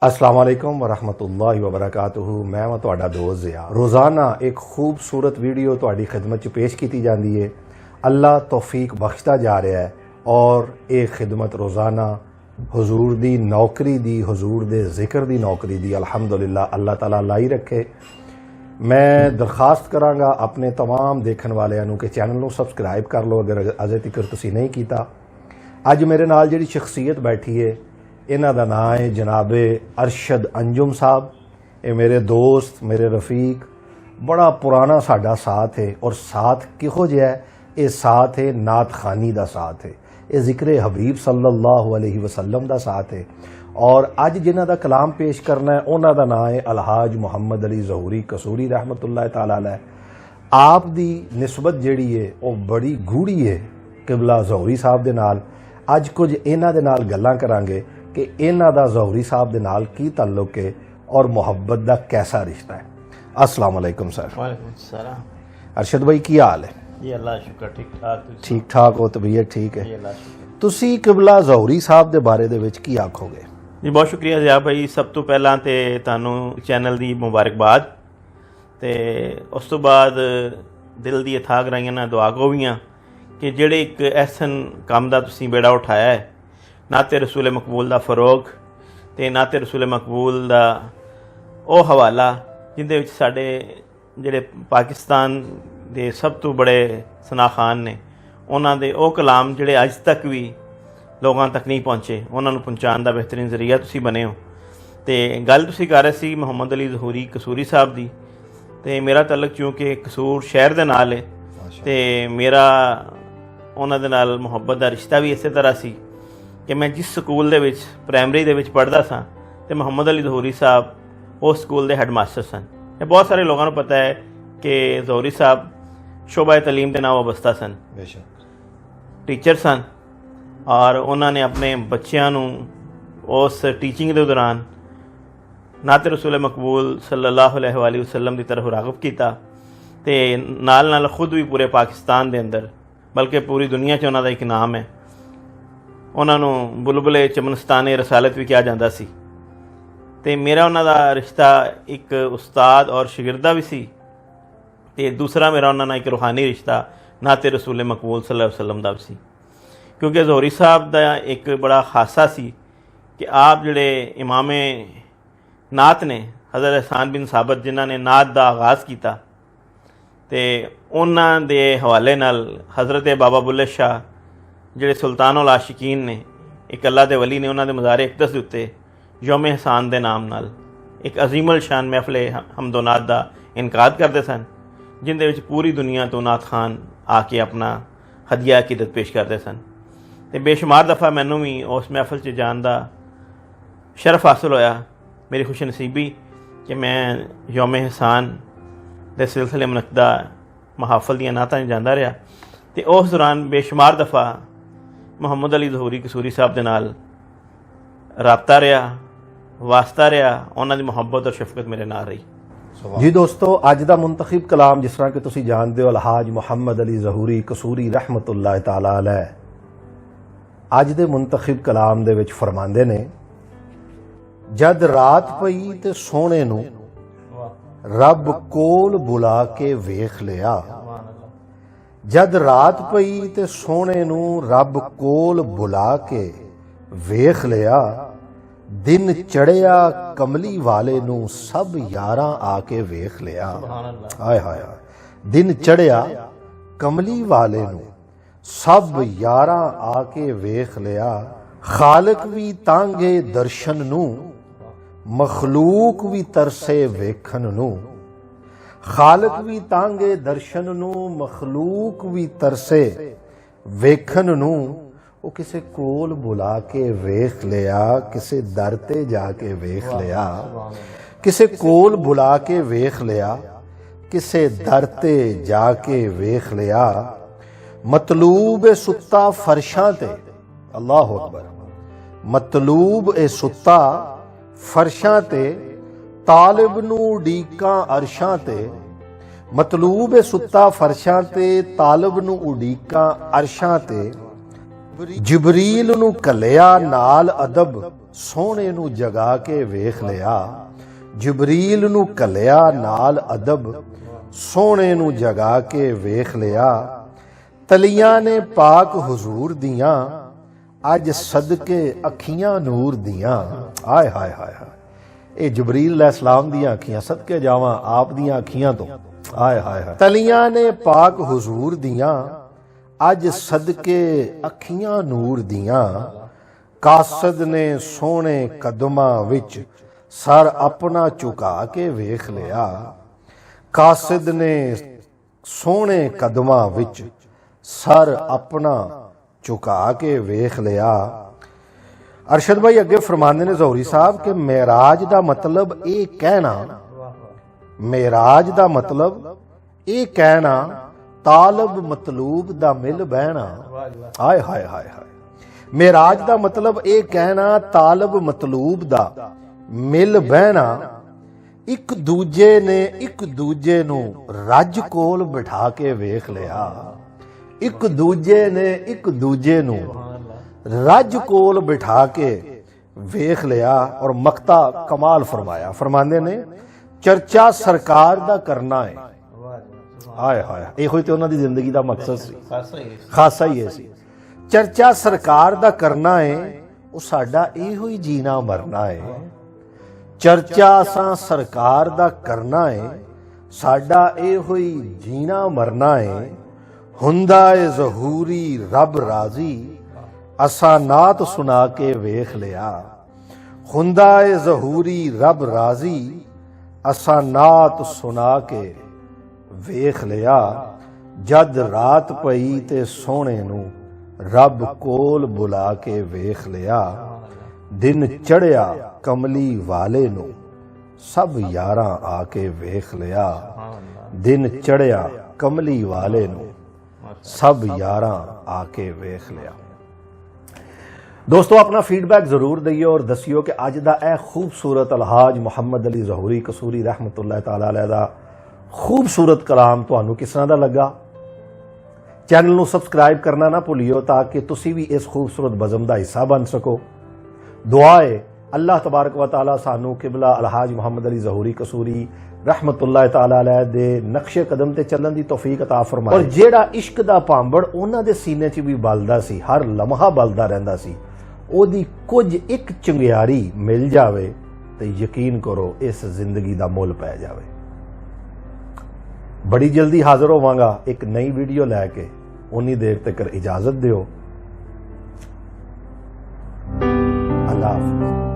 अस्सलाम वालेकुम वरहमतुल्लाहि वबरकातुहू। मैं वां तुहाडा दोस्त ज़िया। रोज़ाना एक खूबसूरत वीडियो तुहाडी खिदमत च पेश की जाती है। अल्लाह तौफीक बख्शता जा रहा है और ये खिदमत रोज़ाना हुजूर दी नौकरी दी, हुजूर दे जिक्र दी नौकरी दी अल्हम्दुलिल्लाह अल्लाह ताला लाई रखे। मैं दरखास्त करांगा अपने तमाम देखने वालियां कि चैनल नूं सबसक्राइब कर लो अगर अजे तक तुसीं नहीं कीता। अज मेरे नाल जिहड़ी शख्सियत बैठी है इन्हां दा नाम है जनाबे अरशद अंजुम साहब। ये मेरे दोस्त, मेरे रफीक, बड़ा पुराना साडा साथ है और साथ किहो जिहा है? ये साथ है नात खानी दा साथ है, ये जिक्र हबीब सल्लल्लाहु अलैहि वसल्लम दा साथ है। और अज जिन्हां दा कलाम पेश करना है उन्हां दा नाम है अलहाज मुहम्मद अली ज़हूरी कसूरी रहमतुल्लाह तआला अलैह। आप दी निस्बत जिहड़ी है वो बड़ी गूढ़ी है किबला ज़हूरी साहब दे नाल। अज कुछ इन्हां दे नाल गल्लां करांगे कि इन्हां दा ज़हूरी साहब दे नाल की ताल्लुक है और मुहब्बत दा कैसा रिश्ता है। अस्सलाम वालेकुम सर। वालेकुम सलाम। अरशद भाई की हाल है? जी अल्लाह शुक्र, ठीक ठाक। ठीक ठाक हो? तबीयत ठीक है? जी अल्लाह शुक्र। तुसी किबला ज़हूरी साहब दे बारे दे विच की आखोगे? जी बहुत शुक्रिया ज़िया भाई। सब तो पहला तो तुहानू चैनल की मुबारकबाद, तो उस तो बाद दिल दी अथाह गराइयां नाल दुआ गोवियां कि जेड़े एक ऐसन काम दा तुसीं बेड़ा उठाया है, नाते रसूल मकबूल दा फरोग ते नाते रसूल मकबूल दा ओ हवाला जिंदे विच साडे जेड़े पाकिस्तान दे सब तो बड़े सना खान ने उन्हां दे ओ कलाम जेड़े अज तक भी लोगों तक नहीं पहुँचे उन्होंने पहुँचाने का बेहतरीन जरिया तुसी बने हो। तो गल तुसी कर रहे सी मुहम्मद अली ज़हूरी कसूरी साहब की, तो मेरा तलक चूँकि कसूर शहर के नाल है तो मेरा उन्हां दे नाल मुहब्बत का रिश्ता भी इस तरह सी कि मैं जिस स्कूल दे विच प्राइमरी दे विच पढ़दा सा तो मुहम्मद अली ज़हूरी साहब उस स्कूल के हैडमास्टर सन। ये बहुत सारे लोगों को पता है कि ज़हूरी साहब शोबा तलीम के नाम वाबस्ता सन, टीचर सन और उन्होंने अपने बच्चों उस टीचिंग के दौरान नाते रसूल मकबूल सल्लल्लाहु अलैहि वसल्लम की तरफ राग़िब किया ते नाल नाल खुद भी पूरे पाकिस्तान के अंदर बल्कि पूरी दुनिया च उन्होंने एक नाम है। उन्होंने बुलबुले चमनस्ताने रसालत भी कहा जाता सी। ते मेरा उन्हों का रिश्ता एक उस्ताद और शागिर्दा भी सी ते दूसरा मेरा उन्होंने एक रूहानी रिश्ता नाते रसूल मकबूल सल्लल्लाहु अलैहि वसल्लम का भी सी। क्योंकि ज़हूरी साहब का एक बड़ा खासा सी कि आप जड़े इमामे नात ने हज़रत एहसान बिन साबित जिन्हों ने नात का आगाज़ किया तो उन्हों के हवाले नाल हज़रत बाबा बुल्ले शाह जिहड़े सुल्तान उल आशिकीन ने एक अल्लाह के वली ने उन्होंने मज़ारे इक़दस के उत्ते यौम एहसान के नाम नाल एक अजीमल शान महफिल हमदोनात का इनकाद करते सन जिंदे विच पूरी दुनिया तो नात खान आके अपना हदिया अकीदत पेश करते सन। तो बेशुमार दफ़ा मैनू भी उस महफिल च जान का शरफ हासिल होया। मेरी खुश नसीबी कि मैं यौम एहसान के सिलसिले मुनक्दा महाफल दियां नातां जांदा रहा तो उस दौरान बेशुमार दफ़ा मुहम्मद अली ज़हूरी कसूरी साहब के नाल राबता रहा, वास्ता रहा, उन्होंने मुहब्बत और शफकत मेरे नाल रही। जी दोस्तों, अज का मुंतखब कलाम जिस तरह कि तुसी जानते हो अलहाज मुहम्मद अली ज़हूरी कसूरी रहमतुल्लाह तआला अलैह अज दे मुंतखब कलाम दे विच फरमांदे ने, जद रात पई ते सोहणे नूं रब कोल बुला के वेख लिया। जद रात पई ते सोहणे नूं रब कोल बुला के वेख लिया, दिन चढ़िया कमली वाले नूं सब यारां आके वेख लिया। हाय हाय हाय, दिन चढ़िया कमली वाले नूं सब यारां आके वेख लिया। खालिक भी तांगे दर्शन नूं मखलूक भी तरसे वेखन नूं। खालिक भी तांगे दर्शन नूं मखलूक भी तरसे वेखन नूं। वो किसे कोल बुला के वेख लिया, किसे दर ते जाके वेख लिया। किसे कोल बुला के वेख लिया, किसे दर ते जाके वेख लिया। मतलूब ए सुत्ता फरशां ते, अल्लाहु अकबर, मतलूब ए सुत्ता फरशां ते तालिब नूं उडीकां अरशां ते। मतलूब ए सुत्ता फरशां ते तालिब नूं उडीकां अरशां ते। जिबरील नूं कलिया नाल अदब ਸੋਹਣੇ ਨੂੰ ਜਗਾ ਕੇ ਵੇਖ ਲਿਆ। ਜਿਬਰੀਲ ਨੂੰ ਘੱਲਿਆ ਨਾਲ ਅਦਬ, ਸੋਹਣੇ ਨੂੰ ਜਗਾ ਕੇ ਵੇਖ ਲਿਆ। ਤਲੀਆਂ ਨੇ ਪਾਕ ਹੁਜ਼ੂਰ ਦੀਆਂ, ਅੱਜ ਸਦਕੇ ਅੱਖੀਆਂ ਨੂਰ ਦੀਆਂ। ਆਏ ਹਾਏ ਹਾਏ ਹਾਏ, ਇਹ ਜਬਰੀਲ अलैहिस्सलाम ਦੀਆਂ ਅੱਖੀਆਂ, ਸਦਕੇ ਜਾਵਾਂ ਆਪ ਦੀਆਂ ਅੱਖੀਆਂ ਤੋਂ। ਆਏ ਹਾਏ ਹਾਏ, ਤਲੀਆਂ ਨੇ ਪਾਕ ਹੁਜ਼ੂਰ ਦੀਆਂ, ਅੱਜ ਸਦਕੇ ਅੱਖੀਆਂ ਨੂਰ ਦੀਆਂ। ਕਾਸਦ ਨੇ ਸੋਹਣੇ ਕਦਮਾਂ ਵਿੱਚ ਸਰ ਆਪਣਾ ਝੁਕਾ ਕੇ ਵੇਖ ਲਿਆ। ਕਾਸਦ ਨੇ ਸੋਹਣੇ ਕਦਮਾਂ ਵਿੱਚ ਸਰ ਆਪਣਾ ਝੁਕਾ ਕੇ ਵੇਖ ਲਿਆ। ਅਰਸ਼ਦ ਭਾਈ ਅੱਗੇ ਫਰਮਾਉਂਦੇ ਨੇ ਜ਼ਹੂਰੀ ਸਾਹਿਬ ਕਿ ਮੇਰਾਜ ਦਾ ਮਤਲਬ ਇਹ ਕਹਿਣਾ, ਮੇਰਾਜ ਦਾ ਮਤਲਬ ਇਹ ਕਹਿਣਾ, ਤਾਲਬ ਮਤਲੂਬ ਦਾ ਮਿਲ ਬਹਿਣਾ। ਹਾਏ ਹਾਏ ਹਾਏ ਹਾਏ, ਮੇਰਾਜ ਦਾ ਮਤਲਬ ਇਹ ਕਹਿਣਾ, ਤਾਲਬ ਮਤਲੂਬ ਦਾ ਮਿਲ ਬਹਿਣਾ। ਇੱਕ ਦੂਜੇ ਨੇ ਇੱਕ ਦੂਜੇ ਨੂੰ ਰੱਜ ਕੋਲ ਬਿਠਾ ਕੇ ਵੇਖ ਲਿਆ। ਇੱਕ ਦੂਜੇ ਨੇ ਇੱਕ ਦੂਜੇ ਨੂੰ ਰੱਜ ਕੋਲ ਬਿਠਾ ਕੇ ਵੇਖ ਲਿਆ। ਔਰ ਮਕਤਾ ਕਮਾਲ ਫਰਮਾਇਆ, ਫਰਮਾਉਂਦੇ ਨੇ ਚਰਚਾ ਸਰਕਾਰ ਦਾ ਕਰਨਾ ਹੈ। ਹਾਏ ਹਾਏ, ਇਹੋ ਹੀ ਤੇ ਉਹਨਾਂ ਦੀ ਜ਼ਿੰਦਗੀ ਦਾ ਮਕਸਦ ਸੀ, ਖਾਸਾ ਹੀ ਇਹ ਸੀ। ਚਰਚਾ ਸਰਕਾਰ ਦਾ ਕਰਨਾ ਹੈ, ਉਹ ਸਾਡਾ ਇਹੋ ਹੀ ਜੀਣਾ ਮਰਨਾ ਹੈ। ਚਰਚਾ ਅਸਾਂ ਸਰਕਾਰ ਦਾ ਕਰਨਾ ਹੈ, ਸਾਡਾ ਇਹੋ ਹੀ ਜੀਣਾ ਮਰਨਾ ਹੈ। ਹੁੰਦਾ ਏ ਜ਼ਹੂਰੀ ਰੱਬ ਰਾਜ਼ੀ, ਅਸਾਂ ਨਾਤ ਸੁਣਾ ਕੇ ਵੇਖ ਲਿਆ। ਹੁੰਦਾ ਏ ਜ਼ਹੂਰੀ ਰੱਬ ਰਾਜ਼ੀ, ਅਸਾਂ ਨਾਤ ਸੁਣਾ ਕੇ ਵੇਖ ਲਿਆ। ਜਦ ਰਾਤ ਪਈ ਤੇ ਸੋਹਣੇ ਨੂੰ ਰੱਬ ਕੋਲ ਬੁਲਾ ਕੇ ਵੇਖ ਲਿਆ। ਦਿਨ ਚੜਿਆ ਕਮਲੀ ਵਾਲੇ ਨੂੰ ਸਭ ਯਾਰਾਂ ਆ ਕੇ ਵੇਖ ਲਿਆ। ਦਿਨ ਚੜਿਆ ਕਮਲੀ ਵਾਲੇ ਨੂੰ ਸਭ ਯਾਰਾਂ ਆ ਕੇ ਵੇਖ ਲਿਆ। ਦੋਸਤੋ ਆਪਣਾ ਫੀਡਬੈਕ ਜ਼ਰੂਰ ਦਈਓ ਔਰ ਦੱਸਿਓ ਕਿ ਅੱਜ ਦਾ ਇਹ ਖੂਬਸੂਰਤ ਅਲਹਾਜ ਮੁਹੰਮਦ ਅਲੀ ਜ਼ਹੂਰੀ ਕਸੂਰੀ ਰਹਿਮਤੁल्लाह ਤਾਲਾ ਅਲੈਹ ਦਾ ਖੂਬਸੂਰਤ ਕਲਾਮ ਤੁਹਾਨੂੰ ਕਿਸ ਤਰ੍ਹਾਂ ਦਾ ਲੱਗਾ। ਚੈਨਲ ਨੂੰ ਸਬਸਕ੍ਰਾਈਬ ਕਰਨਾ ਨਾ ਭੁੱਲਿਓ ਤਾਂ ਕਿ ਤੁਸੀਂ ਵੀ ਇਸ ਖੂਬਸੂਰਤ ਬਜ਼ਮ ਦਾ ਹਿੱਸਾ ਬਣ ਸਕੋ। ਦੁਆ ਹੈ ਅੱਲਾਹ ਤਬਾਰਕ व तआला ਸਾਨੂੰ ਕਿਬਲਾ ਅਲਹਾਜ ਮੁਹੰਮਦ ਅਲੀ ਜ਼ਹੂਰੀ ਕਸੂਰੀ ਰਹਿਮਤੁल्लाह ਤਾਲਾ ਅਲੈਹ ਦੇ ਨਕਸ਼ੇ ਕਦਮ ਤੇ ਚੱਲਣ ਦੀ ਤੌਫੀਕ ਅਤਾ ਫਰਮਾਏ। ਔਰ ਜਿਹੜਾ ਇਸ਼ਕ ਦਾ ਭਾਂਬੜ ਉਹਨਾਂ ਦੇ ਸੀਨੇ 'ਚ ਵੀ ਬਲਦਾ ਸੀ, ਹਰ ਲਮਹਾ ਬਲਦਾ ਰਹਿੰਦਾ ਸੀ, ਉਹਦੀ ਕੁਝ ਇੱਕ ਚੰਗਿਆਰੀ ਮਿਲ ਜਾਵੇ ਤੇ ਯਕੀਨ ਕਰੋ ਇਸ ਜ਼ਿੰਦਗੀ ਦਾ ਮੁੱਲ ਪੈ ਜਾਵੇ। ਬੜੀ ਜਲਦੀ ਹਾਜ਼ਰ ਹੋਵਾਂਗਾ ਇੱਕ ਨਈ ਵੀਡੀਓ ਲੈ ਕੇ। ਉਨੀ ਦੇਰ ਤੱਕ ਇਜਾਜ਼ਤ ਦਿਓ। ਅੱਲਾਹ ਹਾਫਿਜ਼।